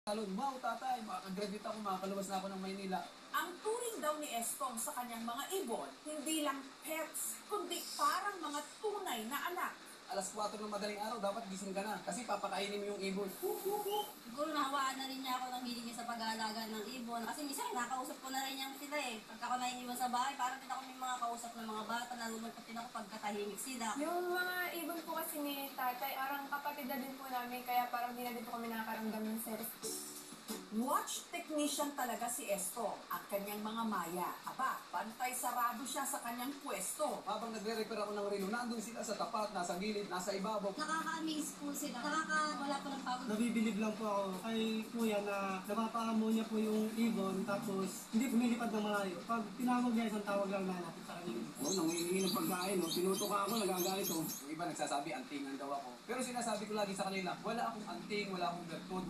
Talon, wow tatay, makakagraduate ako, makakaluwas na ako ng Maynila. Ang turing daw ni Estong sa kanyang mga ibon, hindi lang pets, kundi parang mga tunay na anak. Alas 4 ng madaling araw, dapat gising ka na kasi papakainin mo yung ibon. Siguro nahawaan na rin niya ako ng hilig niya sa pag-aalaga ng ibon. Kasi minsan nakausap ko na rin niya sila eh. Pagka ako naiiwan sa bahay, parang din ako may mga kausap ng mga bata, nalulungkot din ako pagkatahimik sila. Yung mga ibon po kasi ni tatay, parang kapatid na din po namin, kaya parang di na din po kami nakakaramdam ng selos. Watch technician talaga si Estong, ang kanyang mga maya. Aba, pantay sarado siya sa kanyang pwesto. Habang nagre-repair ako ng relo, nandun sila sa tapat, nasa gilid, nasa ibabaw. Nakaka-amaze po sila. Nakakawala po ng pagod. Nabibilib lang po ako kay kuya na napapaamo niya po yung ibon tapos hindi pumilipad ng malayo. Pag tinawag niya, isang tawag lang na natin sa kanila. Oo, nangihingi ng pagkain, no? Tinutok ako, nagagalit oh. Yung iba nagsasabi, antingan daw ako. Pero sinasabi ko lagi sa kanila, wala akong anting, wala akong bertud,